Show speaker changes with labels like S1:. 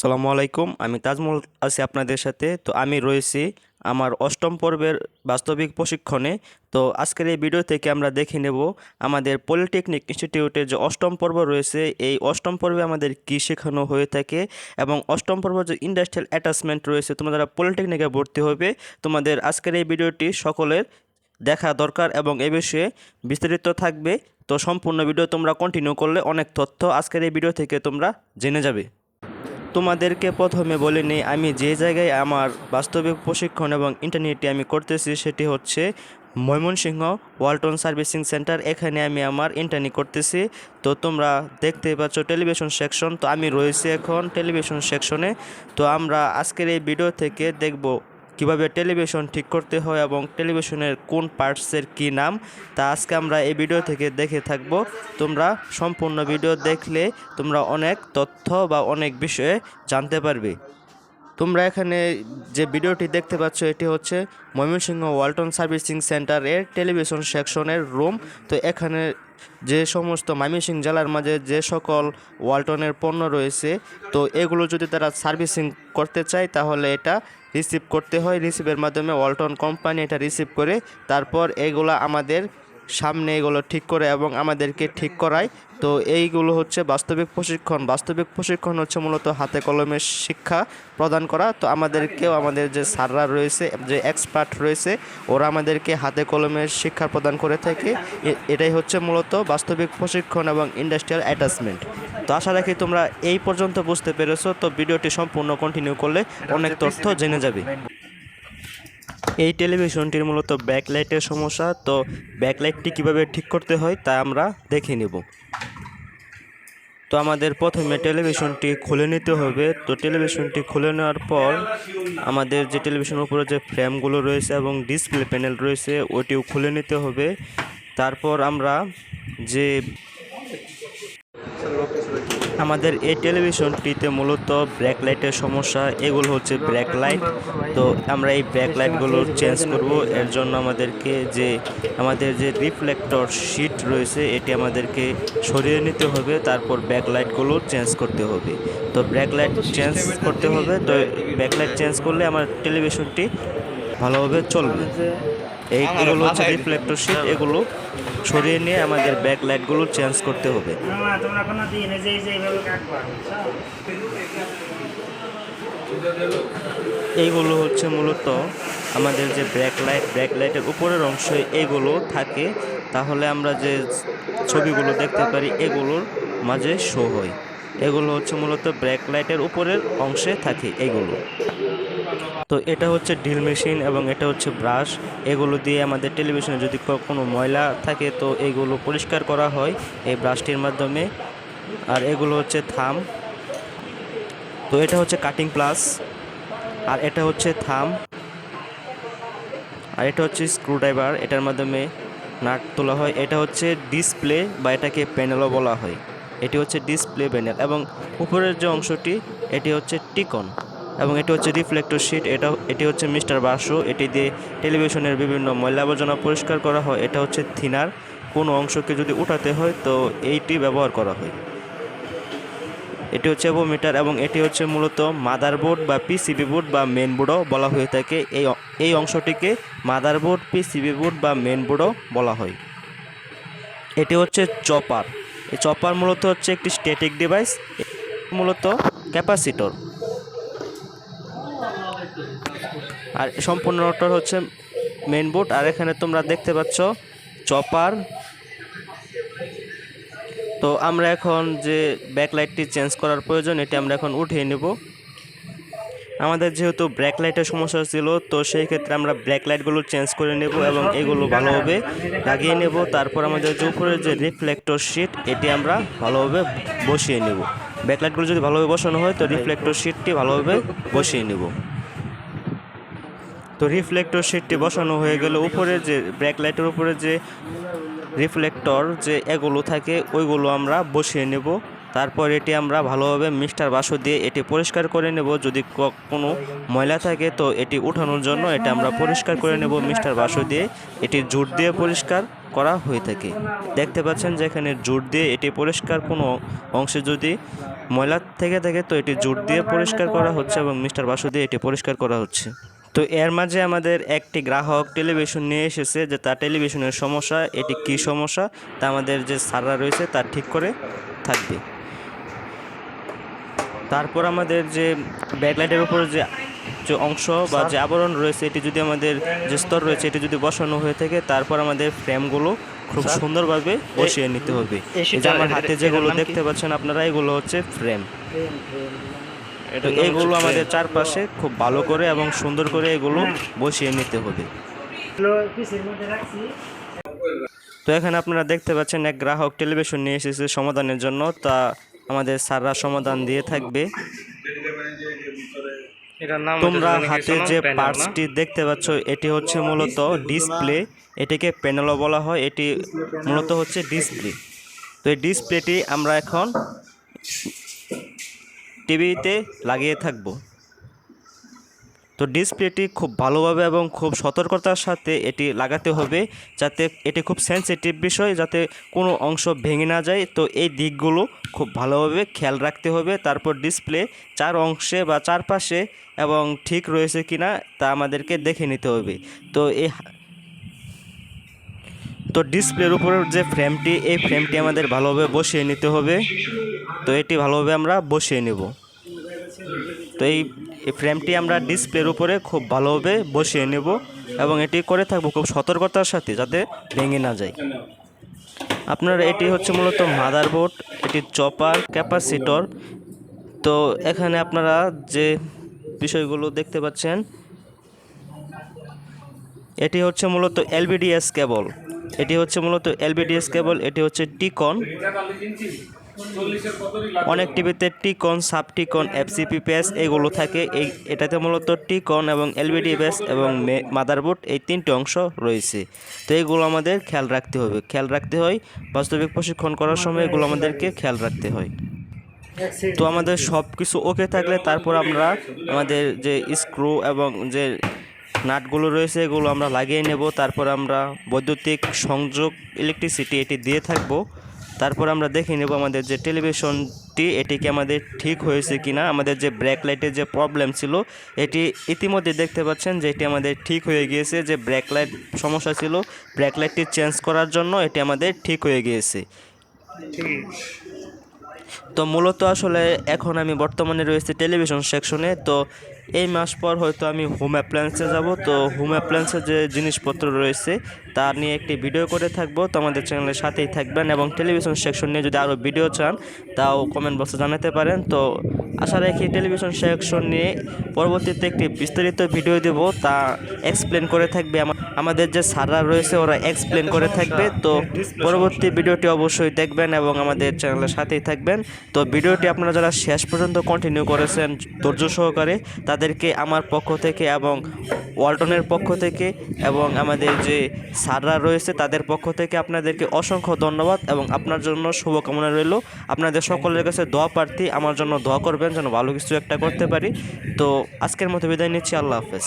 S1: সালামু আলাইকুম, আমি তাজমুল আছি আপনাদের সাথে। তো আমি রয়েছি আমার অষ্টম পর্বের বাস্তবিক প্রশিক্ষণে। তো আজকের এই ভিডিও থেকে আমরা দেখে নেব আমাদের পলিটেকনিক ইনস্টিটিউটের যে অষ্টম পর্ব রয়েছে, এই অষ্টম পর্বে আমাদের কী শেখানো হয়ে থাকে এবং অষ্টম পর্ব যে ইন্ডাস্ট্রিয়াল অ্যাটাচমেন্ট রয়েছে, তোমরা যারা পলিটেকনিকে ভর্তি হবে তোমাদের আজকের এই ভিডিওটি সকলের দেখা দরকার এবং এ বিষয়ে বিস্তারিত থাকবে। তো সম্পূর্ণ ভিডিও তোমরা কন্টিনিউ করলে অনেক তথ্য আজকের এই ভিডিও থেকে তোমরা জেনে যাবে। তোমাদেরকে প্রথমে বলে নিই, আমি যে জায়গায় আমার বাস্তবিক প্রশিক্ষণ এবং ইন্টারনেটটি আমি করতেছি সেটি হচ্ছে ময়মনসিংহ ওয়ালটন সার্ভিসিং সেন্টার। এখানে আমি আমার ইন্টার্নি করতেছি। তো তোমরা দেখতে পাচ্ছ টেলিভিশন সেকশন। তো আমি রয়েছি এখন টেলিভিশন সেকশনে। তো আমরা আজকের এই ভিডিও থেকে দেখব কিভাবে টেলিভিশন ঠিক করতে হয় এবং টেলিভিশনের কোন পার্টসের কি নাম, তা আজকে আমরা এই ভিডিও থেকে দেখে থাকব। তোমরা সম্পূর্ণ ভিডিও দেখলে তোমরা অনেক তথ্য বা অনেক বিষয়ে জানতে পারবে। তোমরা এখানে যে ভিডিওটি দেখতে পাচ্ছ এটি হচ্ছে ময়মনসিংহ ওয়ালটন সার্ভিসিং সেন্টারের টেলিভিশন সেকশনের রুম। তো এখানে যে সমস্ত ময়মনসিংহ জেলার মাঝে যে সকল ওয়ালটনের পণ্য রয়েছে, তো এগুলো যদি তারা সার্ভিসিং করতে চায় তাহলে এটা রিসিভ করতে হয়। রিসিভের মাধ্যমে ওয়ালটন কোম্পানি এটা রিসিভ করে তারপর এগুলো আমাদের সামনে এগুলো ঠিক করে এবং আমাদেরকে ঠিক করায়। তো এইগুলো হচ্ছে বাস্তবিক প্রশিক্ষণ। বাস্তবিক প্রশিক্ষণ হচ্ছে মূলত হাতে কলমে শিক্ষা প্রদান করা। তো আমাদেরকেও আমাদের যে স্যাররা রয়েছে, যে এক্সপার্ট রয়েছে, ওরা আমাদেরকে হাতে কলমে শিক্ষা প্রদান করে থাকে। এটাই হচ্ছে মূলত বাস্তবিক প্রশিক্ষণ এবং ইন্ডাস্ট্রিয়াল অ্যাটাচমেন্ট। তো আশা রাখি তোমরা এই পর্যন্ত বুঝতে পেরেছো। তো ভিডিওটি সম্পূর্ণ কন্টিনিউ করলে অনেক তথ্য জেনে যাবে। এই টেলিভিশনটির মূলত ব্যাকলাইটের সমস্যা। তো ব্যাকলাইটটি কিভাবে ঠিক করতে হয় তা আমরা দেখে নেব। তো আমাদের প্রথমে টেলিভিশনটি খুলে নিতে হবে। তো টেলিভিশনটি খুলে নেওয়ার পর আমাদের যে টেলিভিশনের উপরে যে ফ্রেমগুলো রয়েছে এবং ডিসপ্লে প্যানেল রয়েছে ওটিও খুলে নিতে হবে। তারপর আমরা যে আমাদের এই টেলিভিশনটিতে মূলত ব্রেক লাইটের সমস্যা, এগুলো হচ্ছে ব্রেক লাইট। তো আমরা এই ব্রেক লাইটগুলো চেঞ্জ করব। এর জন্য আমাদের যে রিফ্লেক্টর শিট রয়েছে এটি আমাদেরকে সরিয়ে নিতে হবে। তারপর ব্রেক লাইটগুলো চেঞ্জ করতে হবে। তো ব্রেক লাইট চেঞ্জ করতে হবে। তো ব্রেক লাইট চেঞ্জ করলে আমার টেলিভিশনটি ভালোভাবে চলবে। এগুলো হচ্ছে রিফ্লেক্টর শিট, এগুলো সরিয়ে নিয়ে আমাদের ব্যাক লাইটগুলো চেঞ্জ করতে হবে। এইগুলো হচ্ছে মূলত আমাদের যে ব্যাক লাইটের উপরের অংশে এইগুলো থাকে, তাহলে আমরা যে ছবিগুলো দেখতে পারি এগুলোর মাঝে শো হয়। এগুলো হচ্ছে মূলত ব্যাক লাইটের উপরের অংশে থাকে এইগুলো। তো এটা হচ্ছে ড্রিল মেশিন এবং এটা হচ্ছে ব্রাশ। এগুলো দিয়ে আমাদের টেলিভিশনে যদি কোনো ময়লা থাকে তো এইগুলো পরিষ্কার করা হয় এই ব্রাশটির মাধ্যমে। আর এগুলো হচ্ছে থাম। তো এটা হচ্ছে কাটিং প্লাস, আর এটা হচ্ছে থাম, আর এটা হচ্ছে স্ক্রুড্রাইভার, এটার মাধ্যমে নাট তোলা হয়। এটা হচ্ছে ডিসপ্লে বা এটাকে প্যানেলও বলা হয়। এটি হচ্ছে ডিসপ্লে প্যানেল এবং উপরের যে অংশটি এটি হচ্ছে টিকন এবং এটি হচ্ছে রিফ্লেক্টর শিট। এটি হচ্ছে মিস্টার বাসু, এটি দিয়ে টেলিভিশনের বিভিন্ন ময়লা আবর্জনা পরিষ্কার করা হয়। এটা হচ্ছে থিনার, কোনো অংশকে যদি উঠাতে হয় তো এইটি ব্যবহার করা হয়। এটি হচ্ছে অ্যাভোমিটার এবং এটি হচ্ছে মূলত মাদারবোর্ড বা পিসিবি বোর্ড বা মেন বোর্ডও বলা হয়ে থাকে। এই অংশটিকে মাদারবোর্ড, পিসিবি বোর্ড বা মেন বোর্ডও বলা হয়। এটি হচ্ছে চপার। এই চপার মূলত হচ্ছে একটি স্ট্যাটিক ডিভাইস, মূলত ক্যাপাসিটর। আর সম্পূর্ণটা হচ্ছে মেন বোর্ড। আর এখানে তোমরা দেখতে পাচ্ছ চপার। তো আমরা এখন যে ব্যাকলাইটটি চেঞ্জ করার প্রয়োজন এটি আমরা এখন উঠিয়ে নেব। আমাদের যেহেতু ব্রেক লাইটের সমস্যা ছিল, তো সেই ক্ষেত্রে আমরা ব্রেক লাইটগুলো চেঞ্জ করে নেব এবং এগুলো ভালোভাবে লাগিয়ে নেব। তারপর আমাদের যে উপরে যে রিফ্লেক্টর শিট এটি আমরা ভালোভাবে বসিয়ে নেব। ব্যাকলাইটগুলো যদি ভালোভাবে বসানো হয় তো রিফ্লেক্টর শিটটি ভালোভাবে বসিয়ে নেব। তো রিফ্লেক্টর শিটটি বসানো হয়ে গেলে উপরে যে ব্রেক লাইটের উপরে যে রিফ্লেক্টর যে এগুলো থাকে ওইগুলো আমরা বসিয়ে নেব। তারপর এটি আমরা ভালোভাবে মিস্টার বাসু দিয়ে এটি পরিষ্কার করে নেব। যদি কোনো ময়লা থাকে তো এটি উঠানোর জন্য এটা আমরা পরিষ্কার করে নেব মিস্টার বাসু দিয়ে। এটি জুট দিয়ে পরিষ্কার করা হয়ে থাকে। দেখতে পাচ্ছেন যে এখানে জুট দিয়ে এটি পরিষ্কার। কোনো অংশে যদি ময়লা থেকে থেকে তো এটি জোর দিয়ে পরিষ্কার করা হচ্ছে এবং মিস্টার বাসু দিয়ে এটি পরিষ্কার করা হচ্ছে। তো এর মাঝে আমাদের একটি গ্রাহক টেলিভিশন নিয়ে এসেছে যে তার টেলিভিশনের সমস্যা, এটি কী সমস্যা তা আমাদের যে স্যাররা রয়েছে তার ঠিক করে থাকবে। তারপর আমাদের যে ব্যাকলাইটের উপর যে যে অংশ বা যে আবরণ রয়েছে এটি যদি আমাদের যে স্তর রয়েছে এটি যদি বসানো হয়ে থাকে, তারপর আমাদের ফ্রেমগুলো খুব সুন্দরভাবে বসিয়ে নিতে হবে। এই যে আমার হাতে যেগুলো দেখতে পাচ্ছেন আপনারা, এগুলো হচ্ছে ফ্রেম। তো এইগুলো আমাদের চারপাশে খুব ভালো করে এবং সুন্দর করে এগুলো বসিয়ে নিতে হবে। তো এখানে আপনারা দেখতে পাচ্ছেন এক গ্রাহক টেলিভিশন নিয়ে এসেছে সমাধানের জন্য, তা আমাদের স্যাররা সমাধান দিয়ে থাকবে। তোমরা হাতে যে পার্টসটি দেখতে পাচ্ছ এটি হচ্ছে মূলত ডিসপ্লে, এটিকে প্যানেলও বলা হয়, এটি মূলত হচ্ছে ডিসপ্লে। তো এই ডিসপ্লেটি আমরা এখন টিভিতে লাগিয়ে থাকব। তো ডিসপ্লেটি খুব ভালোভাবে এবং খুব সতর্কতার সাথে এটি লাগাতে হবে, যাতে এটি খুব সেনসিটিভ বিষয়, যাতে কোনো অংশ ভেঙে না যায়। তো এই দিকগুলো খুব ভালোভাবে খেয়াল রাখতে হবে। তারপর ডিসপ্লে চার অংশে বা চারপাশে এবং ঠিক রয়েছে কিনা তা আমাদেরকে দেখে নিতে হবে। তো ডিসপ্লের উপর যে ফ্রেমটি, এই ফ্রেমটি আমাদের ভালোভাবে বসিয়ে নিতে হবে। তো এটি ভালোভাবে আমরা বসিয়ে নেব। তো এই ফ্রেমটি আমরা ডিসপ্লের উপরে খুব ভালোভাবে বসিয়ে নেব এবং এটি করে থাকবো খুব সতর্কতার সাথে, যাতে ভেঙে না যায়। আপনার এটি হচ্ছে মূলত মাদারবোর্ড, এটি চপার, ক্যাপাসিটর। তো এখানে আপনারা যে বিষয়গুলো দেখতে পাচ্ছেন এটি হচ্ছে মূলত এলবিডিএস কেবল, এটি হচ্ছে মূলত এলবিডিএস কেবল, এটি হচ্ছে টিকন। অনেক টিভিতে T-con, sub T-con, FCP pace এগুলো থাকে। এটাতে মূলত টিকন এবং এলবিডি বেস এবং মাদারবোর্ড এই তিনটি অংশ রয়েছে। তো এইগুলো আমাদের খেয়াল রাখতে হবে, খেয়াল রাখতে হয় বাস্তবিক প্রশিক্ষণ করার সময়, এগুলো আমাদেরকে খেয়াল রাখতে হয়। তো আমাদের সব কিছু ওকে থাকলে তারপর আমরা আমাদের যে স্ক্রু এবং যে নাটগুলো রয়েছে এগুলো আমরা লাগিয়ে নেব। তারপর আমরা বৈদ্যুতিক সংযোগ, ইলেকট্রিসিটি এটি দিয়ে থাকব। তারপর আমরা দেখে নেব আমাদের যে টেলিভিশনটি এটিকে আমাদের ঠিক হয়েছে কিনা। আমাদের যে ব্রেক লাইটের যে প্রবলেম ছিল এটি ইতিমধ্যে দেখতে পাচ্ছেন যে এটি আমাদের ঠিক হয়ে গিয়েছে। যে ব্রেক লাইট সমস্যা ছিল, ব্রেক লাইটটি চেঞ্জ করার জন্য এটি আমাদের ঠিক হয়ে গিয়েছে। তো মূলত আসলে এখন আমি বর্তমানে রয়েছে টেলিভিশন সেকশনে। তো এই মাস পর হয়তো আমি হোম অ্যাপ্লায়েন্সে যাব। তো হোম অ্যাপ্লায়েন্সের যে জিনিসপত্র রয়েছে তা নিয়ে একটি ভিডিও করে থাকবো। তো আমাদের চ্যানেলের সাথেই থাকবেন এবং টেলিভিশন সেকশন নিয়ে যদি আরও ভিডিও চান তাও কমেন্ট বক্সে জানাতে পারেন। তো আশা রাখি টেলিভিশন সেকশন নিয়ে পরবর্তীতে একটি বিস্তারিত ভিডিও দেব, তা এক্সপ্লেন করে থাকবে আমাদের যে স্যাররা রয়েছে, ওরা এক্সপ্লেন করে থাকবে। তো পরবর্তী ভিডিওটি অবশ্যই দেখবেন এবং আমাদের চ্যানেলের সাথেই থাকবেন। তো ভিডিওটি আপনারা যারা শেষ পর্যন্ত কন্টিনিউ করেছেন ধৈর্য সহকারে, তাদেরকে আমার পক্ষ থেকে এবং ওয়ালটনের পক্ষ থেকে এবং আমাদের যে স্যাররা রয়েছে তাদের পক্ষ থেকে আপনাদেরকে অসংখ্য ধন্যবাদ এবং আপনার জন্য শুভকামনা রইল। আপনাদের সকলের কাছে দোয়া প্রার্থী, আমার জন্য দোয়া করবেন যেন ভালো কিছু একটা করতে পারি। তো আজকের মতো বিদায় নিচ্ছি, আল্লাহ হাফেজ।